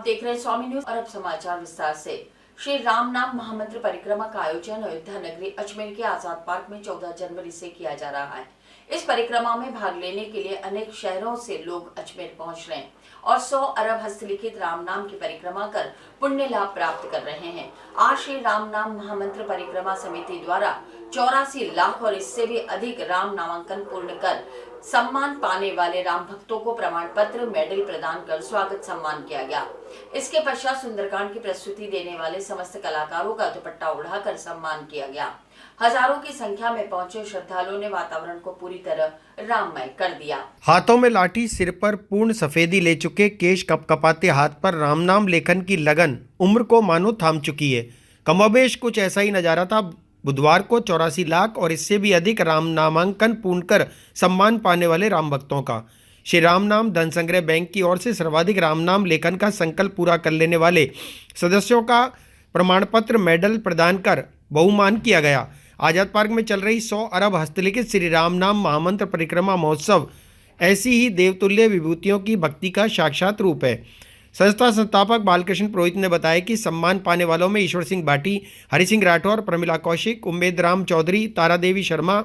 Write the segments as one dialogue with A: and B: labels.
A: आप देख रहे हैं स्वामी न्यूज और अब समाचार विस्तार से। श्री राम नाम महामंत्र परिक्रमा का आयोजन अयोध्या नगरी अजमेर के आजाद पार्क में 14 जनवरी से किया जा रहा है। इस परिक्रमा में भाग लेने के लिए अनेक शहरों से लोग अजमेर पहुंच रहे हैं और 100 अरब हस्तलिखित राम नाम की परिक्रमा कर पुण्य लाभ प्राप्त कर रहे हैं। आज श्री राम नाम महामंत्र परिक्रमा समिति द्वारा 84 लाख और इससे भी अधिक राम नामांकन पूर्ण कर सम्मान पाने वाले राम भक्तों को प्रमाण पत्र मेडल प्रदान कर स्वागत सम्मान किया गया। इसके पश्चात सुंदरकांड की प्रस्तुति देने वाले समस्त कलाकारों का दुपट्टा उड़ाकर सम्मान किया गया। हजारों की संख्या में पहुंचे श्रद्धालुओं ने वातावरण को पूरी तरह राममय कर दिया।
B: हाथों में लाठी, सिर पर पूर्ण सफेदी ले चुके, केश कपकपाते हाथ पर राम नाम लेखन की लगन उम्र को मानो थाम चुकी है। कमोबेश कुछ ऐसा ही नजारा था बुधवार को 84 लाख और इससे भी अधिक राम नामांकन पूर्ण कर सम्मान पाने वाले राम भक्तों का। श्री राम नाम धन संग्रह बैंक की ओर से सर्वाधिक राम नाम लेखन का संकल्प पूरा कर लेने वाले सदस्यों का प्रमाण पत्र मेडल प्रदान कर बहुमान किया गया। आजाद पार्क में चल रही 100 अरब हस्तलिखित श्री राम नाम महामंत्र परिक्रमा महोत्सव ऐसी ही देवतुल्य विभूतियों की भक्ति का साक्षात रूप है। संस्था संस्थापक बालकृष्ण पुरोहित ने बताया कि सम्मान पाने वालों में ईश्वर सिंह भाटी, हरि सिंह राठौर, प्रमिला कौशिक, उम्मेद राम चौधरी, तारा देवी शर्मा,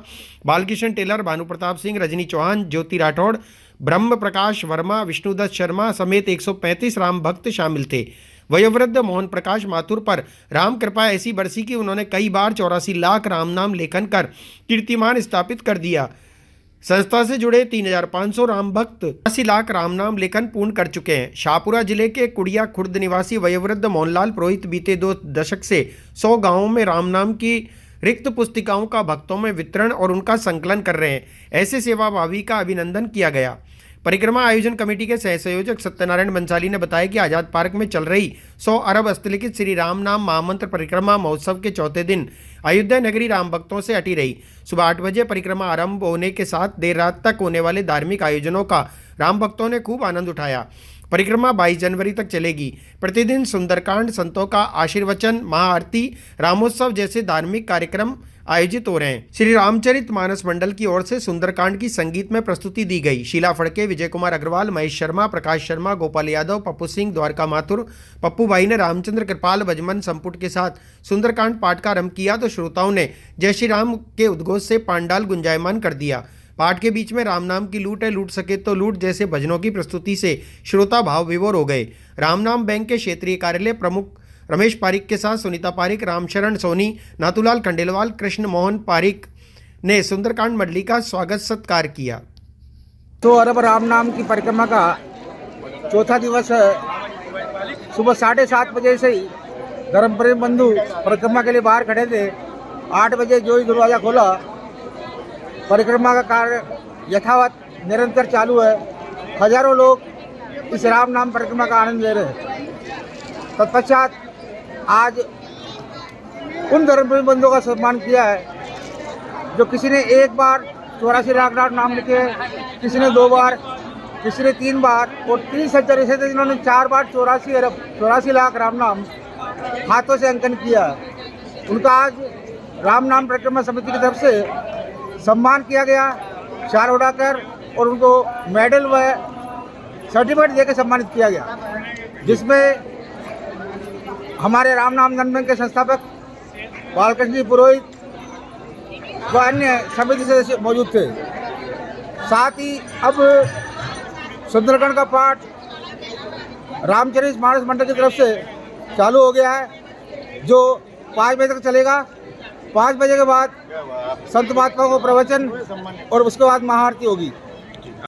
B: बालकृष्ण टेलर, भानु प्रताप सिंह, रजनी चौहान, ज्योति राठौड़, ब्रह्म प्रकाश वर्मा, विष्णुदत्त शर्मा समेत 135 राम भक्त शामिल थे। वयोवृद्ध मोहन प्रकाश माथुर पर राम कृपा ऐसी बरसी कि उन्होंने कई बार 84 लाख राम नाम लेखन कर कीर्तिमान स्थापित कर दिया। संस्था से जुड़े 3500 राम भक्त 80 लाख राम नाम लेखन पूर्ण कर चुके हैं। शाहपुरा जिले के कुड़िया खुर्द निवासी वयोवृद्ध मोहनलाल पुरोहित बीते 2 दशक से 100 गांवों में राम नाम की रिक्त पुस्तिकाओं का भक्तों में वितरण और उनका संकलन कर रहे हैं। ऐसे सेवाभावी का अभिनंदन किया गया। परिक्रमा आयोजन कमेटी के सह संयोजक सत्यनारायण बंसाली ने बताया कि आजाद पार्क में चल रही 100 अरब हस्तलिखित श्री राम नाम महामंत्र परिक्रमा महोत्सव के चौथे दिन अयोध्या नगरी राम भक्तों से अटी रही। सुबह 8 बजे परिक्रमा आरंभ होने के साथ देर रात तक होने वाले धार्मिक आयोजनों का राम भक्तों ने खूब आनंद उठाया। परिक्रमा 22 जनवरी तक चलेगी। प्रतिदिन सुंदरकांड, संतों का आशीर्वचन, महाआरती, रामोत्सव जैसे धार्मिक कार्यक्रम आयोजित हो रहे हैं। श्री रामचरित मानस मंडल की ओर से सुंदरकांड की संगीत में प्रस्तुति दी गई। शीला फड़के, विजय कुमार अग्रवाल, महेश शर्मा, प्रकाश शर्मा, गोपाल यादव, पप्पू सिंह, द्वारका माथुर, पप्पू भाई ने रामचंद्र कृपाल भजमन संपुट के साथ सुंदरकांड पाठ का आरंभ किया तो श्रोताओं ने जय श्री राम के उद्घोष से पांडाल गुंजायमान कर दिया। पाठ के बीच में राम नाम की लूट है, लूट सके तो लूट जैसे भजनों की प्रस्तुति से श्रोता भाव विभोर हो गए। राम नाम बैंक के क्षेत्रीय कार्यालय प्रमुख रमेश पारिक के साथ सुनीता पारिक, रामशरण सोनी, नाथूलाल खंडेलवाल, कृष्ण मोहन पारिक ने सुंदरकांड मंडली का स्वागत सत्कार किया।
C: 100 अरब राम नाम की परिक्रमा का चौथा दिवस है। सुबह 7:30 बजे से ही धर्म प्रेम बंधु परिक्रमा के लिए बाहर खड़े थे। 8 बजे जो ही दरवाज़ा खोला, परिक्रमा का कार्य यथावत निरंतर चालू है। हजारों लोग इस राम नाम परिक्रमा का आनंद ले रहे हैं। तत्पश्चात आज उन धर्म बंधुओं का सम्मान किया है जो किसी ने एक बार 84 लाख नाम लिखे, किसी ने 2 बार, किसी ने 3 बार और 30 हजार ऐसे थे जिन्होंने 4 बार 84 लाख राम नाम हाथों से अंकन किया। उनका आज राम नाम परिक्रमा समिति की तरफ से सम्मान किया गया, शाल उड़ाकर, और उनको मेडल व सर्टिफिकेट देकर सम्मानित किया गया, जिसमें हमारे राम नाम धन बैंक के संस्थापक बालकृष्ण जी पुरोहित व अन्य समिति सदस्य मौजूद थे। साथ ही अब सुंदरकांड का पाठ रामचरित मानस मंडल की तरफ से चालू हो गया है, जो 5 बजे तक चलेगा। 5 बजे के बाद संत महात्मा को प्रवचन और उसके बाद महाआरती होगी।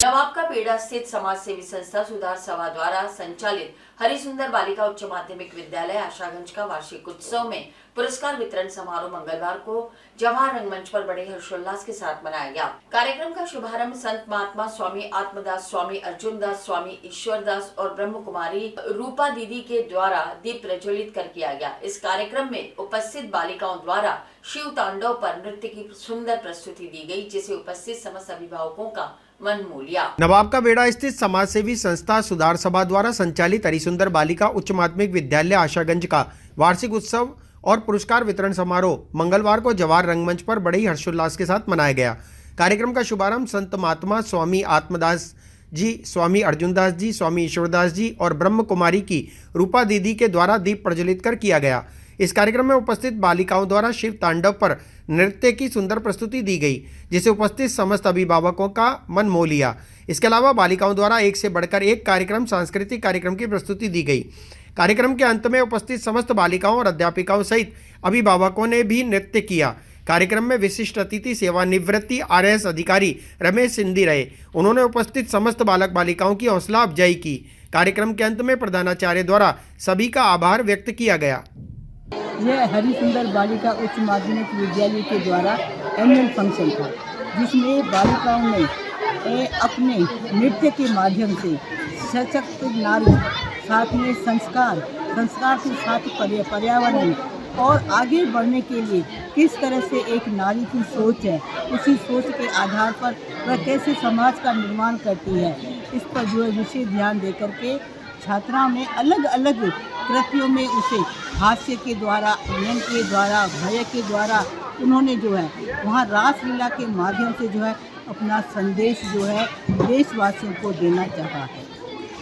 A: नवाब का पेड़ा स्थित समाज सेवी संस्था सुधार सभा द्वारा संचालित हरिसुंदर बालिका उच्च माध्यमिक विद्यालय आशागंज का वार्षिक उत्सव में पुरस्कार वितरण समारोह मंगलवार को जवाहर रंगमंच पर बड़े हर्षोल्लास के साथ मनाया गया। कार्यक्रम का शुभारंभ संत महात्मा स्वामी आत्मदास, स्वामी अर्जुन दास, स्वामी ईश्वर दास और ब्रह्म कुमारी रूपा दीदी के द्वारा दीप प्रज्वलित कर किया गया। इस कार्यक्रम में उपस्थित बालिकाओं द्वारा शिव तांडव पर नृत्य की सुंदर प्रस्तुति दी गई, जिसे उपस्थित समस्त अभिभावकों का मन मोह लिया।
B: नवाब का बेड़ा स्थित समाज सेवी संस्था सुधार सभा द्वारा संचालित हरिसुंदर बालिका उच्च माध्यमिक विद्यालय आशागंज का वार्षिक उत्सव और पुरस्कार वितरण समारोह मंगलवार को जवाहर रंगमंच पर बड़े ही हर्षोल्लास के साथ मनाया गया। कार्यक्रम का शुभारंभ संत महात्मा स्वामी आत्मदास जी, स्वामी अर्जुनदास जी, स्वामी ईश्वरदास जी और ब्रह्म कुमारी की रूपा दीदी के द्वारा दीप प्रज्वलित कर किया गया। इस कार्यक्रम में उपस्थित बालिकाओं द्वारा शिव तांडव पर नृत्य की सुंदर प्रस्तुति दी गई, जिसे उपस्थित समस्त अभिभावकों का मन मोह लिया। इसके अलावा बालिकाओं द्वारा एक से बढ़कर एक कार्यक्रम सांस्कृतिक कार्यक्रम की प्रस्तुति दी गई। कार्यक्रम के अंत में उपस्थित समस्त बालिकाओं और अध्यापिकाओं सहित अभिभावकों ने भी नृत्य किया। कार्यक्रम में विशिष्ट अतिथि सेवानिवृत्ति RS अधिकारी रमेश सिंधी रहे। उन्होंने उपस्थित समस्त बालक बालिकाओं की हौसला अफजाई की। कार्यक्रम के अंत में प्रधानाचार्य द्वारा सभी का आभार व्यक्त किया गया।
D: यह हरिसुंदर बालिका उच्च माध्यमिक विद्यालय के द्वारा एनुअल फंक्शन था, जिसमें बालिकाओं ने अपने नृत्य के माध्यम से सशक्त नारी, साथ में संस्कार के साथ पर्यावरण और आगे बढ़ने के लिए किस तरह से एक नारी की सोच है, उसी सोच के आधार पर वह कैसे समाज का निर्माण करती है, इस पर जो है विशेष ध्यान देकर के छात्राओं ने अलग अलग कृतियों में उसे हास्य के द्वारा, व्यंग के द्वारा, भय के द्वारा उन्होंने जो है वहाँ रासलीला के माध्यम से जो है अपना संदेश जो है देशवासियों को देना चाहा है।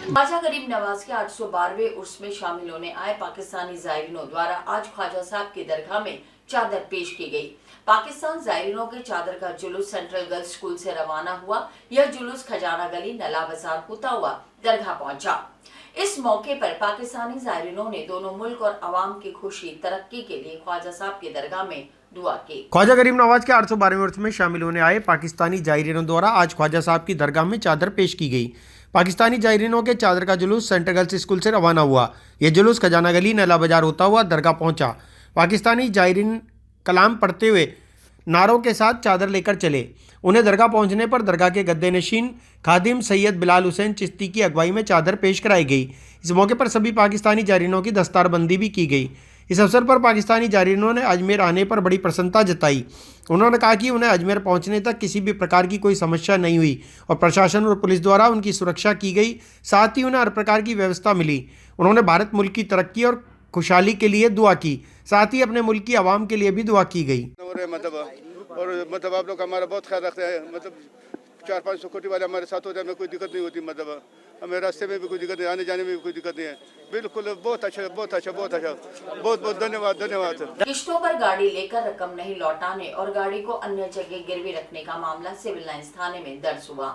A: ख्वाजा गरीब नवाज के 812वें उर्स में शामिल होने आए पाकिस्तानी जायरीनों द्वारा आज ख्वाजा साहब की दरगाह में चादर पेश की गई। पाकिस्तान जायरीनों के चादर का जुलूस सेंट्रल गर्ल्स स्कूल से रवाना हुआ। यह जुलूस खजाना गली, नला बाजार होता हुआ दरगाह पहुंचा। इस मौके पर पाकिस्तानी जायरीनों ने दोनों मुल्क और अवाम की खुशी तरक्की के लिए ख्वाजा साहब की दरगाह में दुआ की।
B: ख्वाजा गरीब नवाज के 812वें उर्स में शामिल होने आए पाकिस्तानी जायरीनों द्वारा आज ख्वाजा साहब की दरगाह में चादर पेश की गई। पाकिस्तानी जायरीनों के चादर का जुलूस सेंट्रल गर्ल्स स्कूल से रवाना हुआ। यह जुलूस खजाना गली, नला बाजार होता हुआ दरगाह पहुंचा। पाकिस्तानी जायरीन कलाम पढ़ते हुए नारों के साथ चादर लेकर चले। उन्हें दरगाह पहुंचने पर दरगाह के गद्दे नशीन खादिम सैयद बिलाल हुसैन चिश्ती की अगुवाई में चादर पेश कराई गई। इस मौके पर सभी पाकिस्तानी जायरीनों की दस्तारबंदी भी की गई। इस अवसर पर पाकिस्तानी जायरीनों ने अजमेर आने पर बड़ी प्रसन्नता जताई। उन्होंने कहा कि उन्हें अजमेर पहुंचने तक किसी भी प्रकार की कोई समस्या नहीं हुई और प्रशासन और पुलिस द्वारा उनकी सुरक्षा की गई, साथ ही उन्हें हर प्रकार की व्यवस्था मिली। उन्होंने भारत मुल्क की तरक्की और खुशहाली के लिए दुआ की, साथ ही अपने मुल्क की आवाम के लिए भी दुआ की गई।
E: मतलब आप लोग हमारा बहुत ख्याल रखते हैं, मतलब 400-500 कोटी वाले हमारे साथ होते हैं, हमें कोई दिक्कत नहीं होती, मतलब हमें रास्ते में भी कोई दिक्कत नहीं, आने जाने में भी कोई दिक्कत नहीं है। बिल्कुल बहुत अच्छा, बहुत अच्छा, बहुत अच्छा, बहुत बहुत धन्यवाद, धन्यवाद।
A: किश्तों पर गाड़ी लेकर रकम नहीं लौटाने और गाड़ी को अन्य जगह गिरवी रखने का मामला सिविल लाइंस थाने में दर्ज हुआ।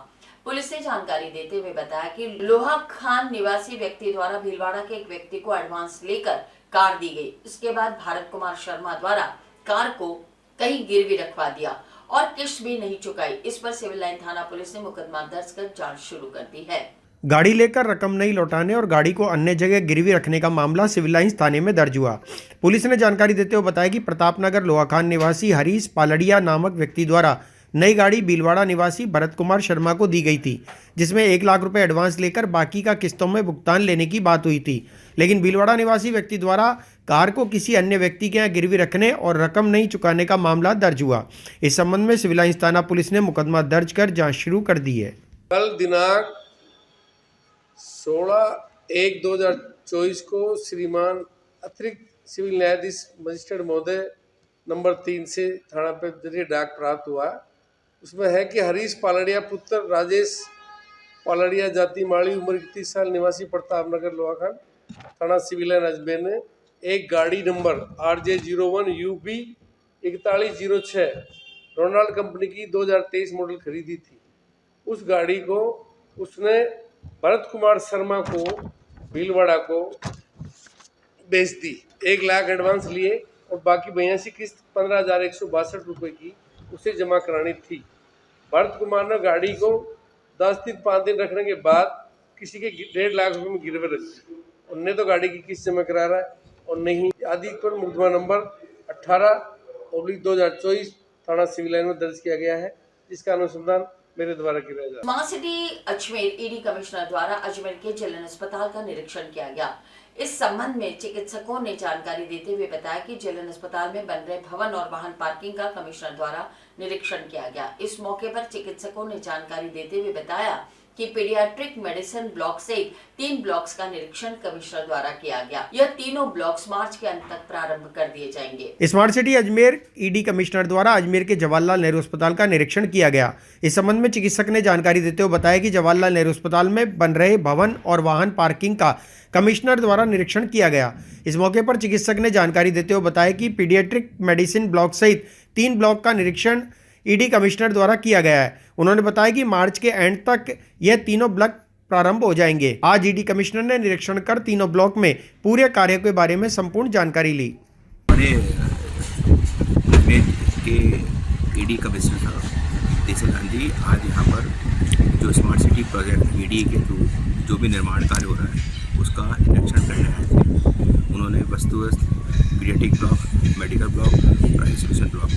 A: पुलिस ने जानकारी देते हुए बताया कि लोहा खान निवासी व्यक्ति द्वारा भीलवाड़ा के एक व्यक्ति को एडवांस लेकर कार दी गई। उसके बाद भारत कुमार शर्मा द्वारा कार को कहीं गिरवी रखवा दिया और किश्त भी नहीं चुकाई। इस पर सिविल लाइन थाना पुलिस ने मुकदमा दर्ज कर जांच शुरू कर दी है।
B: गाड़ी लेकर रकम नहीं लौटाने और गाड़ी को अन्य जगह गिरवी रखने का मामला सिविल लाइंस थाने में दर्ज हुआ। पुलिस ने जानकारी देते हुए बताया कि प्रतापनगर लोहाखान निवासी हरीश पालड़िया नामक व्यक्ति द्वारा नई गाड़ी भीलवाड़ा निवासी भरत कुमार शर्मा को दी गई थी, जिसमें 1 लाख रुपए एडवांस लेकर बाकी का किस्तों में भुगतान लेने की बात हुई थी। लेकिन भीलवाड़ा निवासी व्यक्ति द्वारा कार को किसी अन्य व्यक्ति के यहाँ गिरवी रखने और रकम नहीं चुकाने का मामला दर्ज हुआ। इस संबंध में सिविल लाइंस थाना पुलिस ने मुकदमा दर्ज कर जाँच शुरू कर दी है।
F: कल दिनांक 16/1/2024 को श्रीमान अतिरिक्त सिविल न्यायाधीश मजिस्ट्रेट महोदय नंबर 3 से थाना पे जरिए डाक प्राप्त हुआ। उसमें है कि हरीश पालड़िया पुत्र राजेश पालड़िया जाति माड़ी उम्र 31 साल निवासी प्रतापनगर लोहाखान थाना सिविल लाइन अजमेर ने एक गाड़ी number RJ01 UB 4106 Ronald company की 2023 मॉडल खरीदी थी। उस गाड़ी को उसने भरत कुमार शर्मा को भीलवाड़ा को बेच दी। 1 लाख एडवांस लिए और बाकी 82 किस्त 15,162 रुपये की उसे जमा करानी थी। भरत कुमार ने गाड़ी को 5 दिन रखने के बाद किसी के 1.5 लाख रुपये में गिरवे रख दी। उनने तो गाड़ी की किस्त जमा करा रहा है और नहीं आदि पर मुकदमा नंबर 18/2024 थाना सिविल लाइन में दर्ज किया गया है, जिसका अनुसंधान मेरे द्वारा किया जा रहा है।
A: Smart city Ajmer ED commissioner द्वारा अजमेर के जिला अस्पताल का निरीक्षण किया गया। इस संबंध में चिकित्सकों ने जानकारी देते हुए बताया कि जिला अस्पताल में बन रहे भवन और वाहन पार्किंग का कमिश्नर द्वारा निरीक्षण किया गया। इस मौके पर चिकित्सकों ने जानकारी देते हुए बताया कि पीडियाट्रिक मेडिसिन ब्लॉक सहित 3 ब्लॉक्स का निरीक्षण कमिश्नर द्वारा किया गया। यह तीनों ब्लॉक्स मार्च के अंत तक प्रारंभ कर दिए जाएंगे।
B: Smart city Ajmer ED commissioner द्वारा अजमेर के जवाहरलाल नेहरू अस्पताल का निरीक्षण किया गया। इस संबंध में चिकित्सक ने जानकारी देते हुए बताया कि जवाहरलाल नेहरू अस्पताल में बन रहे भवन और वाहन पार्किंग का कमिश्नर द्वारा निरीक्षण किया गया। इस मौके पर चिकित्सक ने जानकारी देते हुए बताया कि पीडियाट्रिक मेडिसिन ब्लॉक सहित 3 ब्लॉक का निरीक्षण ईडी कमिश्नर द्वारा किया गया है। उन्होंने बताया कि मार्च के एंड तक यह तीनों ब्लॉक प्रारंभ हो जाएंगे। आज ईडी कमिश्नर ने निरीक्षण कर तीनों ब्लॉक में पूरे कार्य के बारे में संपूर्ण जानकारी ली।
G: अजमेर के ईडी कमिश्नर साहब देसल गांधी आज यहाँ पर जो स्मार्ट सिटी प्रोजेक्ट ईडी के थ्रू जो भी निर्माण कार्य हो रहा है उसका निरीक्षण करने आए थे। उन्होंने वस्तुस्थ paediatric block, medical block, primary solution block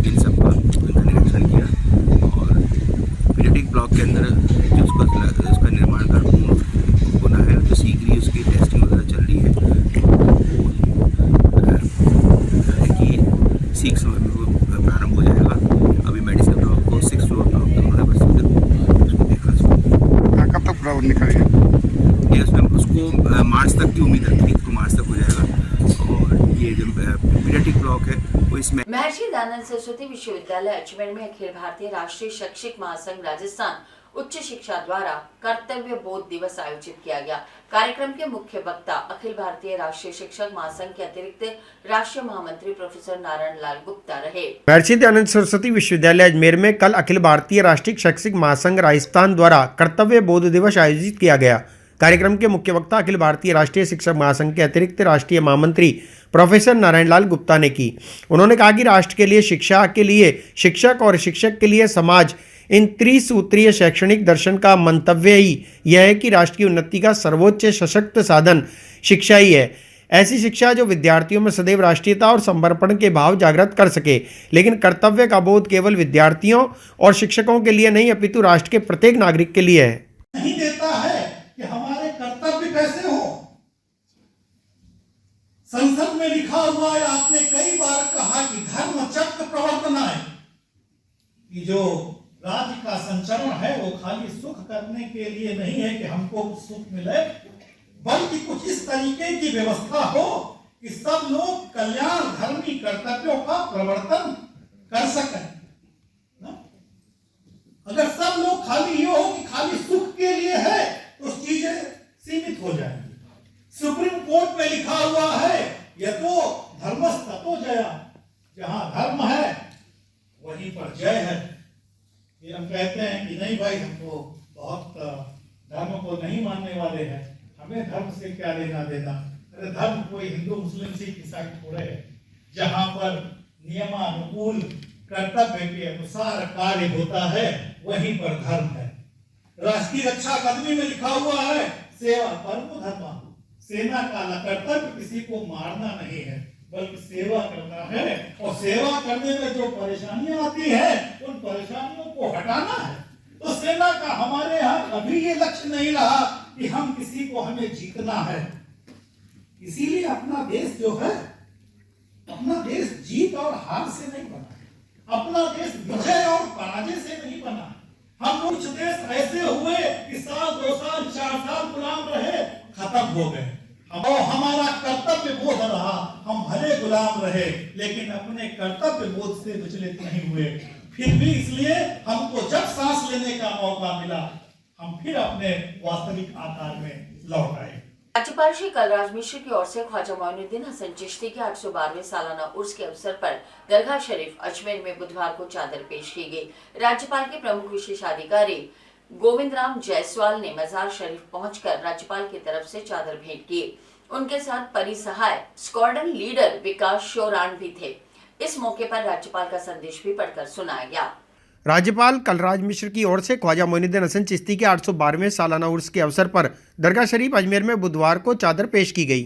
G: इन सब का उनका निरीक्षण किया और पीडियाट्रिक ब्लॉक के अंदर जो उसका निर्माण कार्य पूर्ण होना है, तो शीघ्र ही उसकी टेस्टिंग वगैरह चल रही है कि शीघ्र समय में वो प्रारंभ हो जाएगा। अभी मेडिसिन ब्लॉक को 6 फ्लोर ब्लॉक तक उन्होंने बस उसको देखा।
E: कब तक पूरा निकलेगा?
G: ये उसमें उसको मार्च तक की उम्मीद है, 30 को मार्च तक हो जाएगा। और ये जो पीडियाट्रिक ब्लॉक है वो इसमें
A: महर्षि दयानंद सरस्वती विश्वविद्यालय अजमेर में अखिल भारतीय राष्ट्रीय शैक्षिक महासंघ राजस्थान उच्च शिक्षा द्वारा कर्तव्य बोध दिवस आयोजित किया गया। कार्यक्रम के मुख्य वक्ता अखिल भारतीय राष्ट्रीय शिक्षक महासंघ के अतिरिक्त राष्ट्रीय महामंत्री प्रोफेसर नारायण लाल गुप्ता रहे।
B: महर्षि दयानंद सरस्वती विश्वविद्यालय अजमेर में कल अखिल भारतीय राष्ट्रीय शैक्षिक महासंघ राजस्थान द्वारा कर्तव्य बोध दिवस आयोजित किया गया। कार्यक्रम के मुख्य वक्ता अखिल भारतीय राष्ट्रीय शिक्षक महासंघ के अतिरिक्त राष्ट्रीय महामंत्री प्रोफेसर नारायण लाल गुप्ता ने की। उन्होंने कहा कि राष्ट्र के लिए शिक्षा के लिए शिक्षक और शिक्षक के लिए समाज, इन त्रिसूत्रीय शैक्षणिक दर्शन का मंतव्य ही यह है कि राष्ट्र की उन्नति का सर्वोच्च सशक्त साधन शिक्षा ही है। ऐसी शिक्षा जो विद्यार्थियों में सदैव राष्ट्रीयता और समर्पण के भाव जागृत कर सके। लेकिन कर्तव्य का बोध केवल विद्यार्थियों और शिक्षकों के लिए नहीं अपितु राष्ट्र के प्रत्येक नागरिक के लिए है।
H: नहीं देता है कि हमारे कर्तव्य कैसे हो। संसद में लिखा हुआ है, आपने कई बार कहा कि धर्म चक्र प्रवर्तनाय, कि जो राज्य का संचरण है वो खाली सुख करने के लिए नहीं है कि हमको सुख मिले, बल्कि कुछ इस तरीके की व्यवस्था हो कि सब लोग कल्याण धर्मी कर्तव्यों का प्रवर्तन कर सकें। अगर सब लोग खाली ये हो कि खाली सुख के लिए है तो चीजें सीमित हो जाएंगी। सुप्रीम कोर्ट में लिखा हुआ है, यतो धर्मस्ततो जया, जहां धर्म है वहीं पर जय है। ये हम कहते हैं कि नहीं भाई, हमको बहुत धर्म को नहीं मानने वाले हैं, हमें धर्म से क्या लेना देना। अरे धर्म कोई हिंदू मुस्लिम सिख ईसाई थोड़े है। जहां पर नियमानुकूल कर्तव्य के अनुसार कार्य होता है वहीं पर धर्म है। राष्ट्रीय रक्षा अकादमी में लिखा हुआ है, सेवा परमो धर्म। सेना का कर्तव्य किसी को मारना नहीं है बल्कि सेवा करना है, और सेवा करने में जो परेशानियां आती है उन परेशानियों को हटाना है। तो सेना का हमारे यहाँ कभी ये लक्ष्य नहीं रहा कि हम किसी को हमें जीतना है। इसीलिए अपना देश जो है, अपना देश जीत और हार से नहीं बना, अपना देश विजय और पराजय से नहीं बना। हम कुछ देश ऐसे हुए कि 1 साल 2 साल 4 साल गुलाम रहे, खत्म हो गए। और हमारा कर्तव्य बोध रहा, हम भले गुलाम रहे लेकिन अपने कर्तव्य बोध से विचलित नहीं हुए। फिर भी इसलिए हमको जब सांस लेने का मौका मिला, हम फिर अपने वास्तविक आकार में लौट आए।
A: राज्यपाल श्री कलराज मिश्र की ओर से ख्वाजा मोइनुद्दीन हसन चिश्ती के 812वें सालाना उर्स के अवसर पर दरगाह शरीफ अजमेर में बुधवार को चादर पेश की गई। राज्यपाल के प्रमुख विशेषाधिकारी गोविंद राम जायसवाल ने मजार शरीफ पहुंचकर राज्यपाल की तरफ से चादर भेंट की। उनके साथ परिसहाय स्क्वाड्रन लीडर विकास शोरान भी थे। इस मौके पर राज्यपाल का संदेश भी पढ़कर सुनाया गया।
B: राज्यपाल कलराज मिश्र की ओर से ख्वाजा मोइनुद्दीन हसन चिश्ती के 812वें सालाना उर्स के अवसर पर दरगाह शरीफ अजमेर में बुधवार को चादर पेश की गई।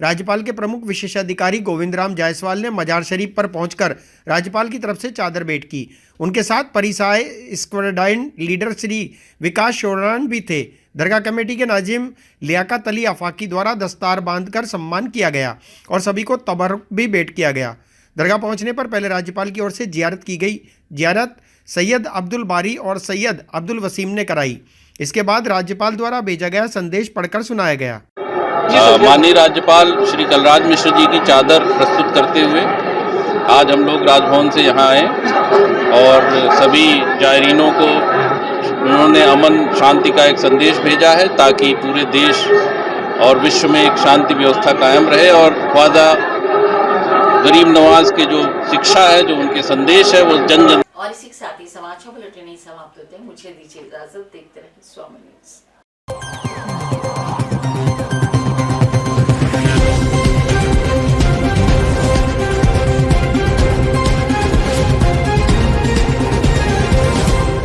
B: राज्यपाल के प्रमुख विशेषाधिकारी गोविंद राम जायसवाल ने मजार शरीफ पर पहुंचकर राज्यपाल की तरफ से चादर भेंट की। उनके साथ परिसाय स्क्वाड्रन लीडर श्री विकास शोरान भी थे। दरगाह कमेटी के नाजिम लियाकत अली आफाकी द्वारा दस्तार बांधकर सम्मान किया गया और सभी को तबरुक भी भेंट किया गया। दरगाह पहुंचने पर पहले राज्यपाल की ओर से जियारत की गई। जियारत सैयद अब्दुल बारी और सैयद अब्दुल वसीम ने कराई। इसके बाद राज्यपाल द्वारा भेजा गया संदेश पढ़कर सुनाया गया।
I: माननीय राज्यपाल श्री कलराज मिश्र जी की चादर प्रस्तुत करते हुए आज हम लोग राजभवन से यहाँ आए और सभी जायरीनों को उन्होंने अमन शांति का एक संदेश भेजा है ताकि पूरे देश और विश्व में एक शांति व्यवस्था कायम रहे और ख्वाजा गरीब नवाज के जो शिक्षा है, जो उनके संदेश है, वो जन जन।
A: और इसी के साथ ही समाचार बुलेटिन समाप्त होते हैं। मुझे दीजिए इजाजत। देखते रहिए स्वामी न्यूज़।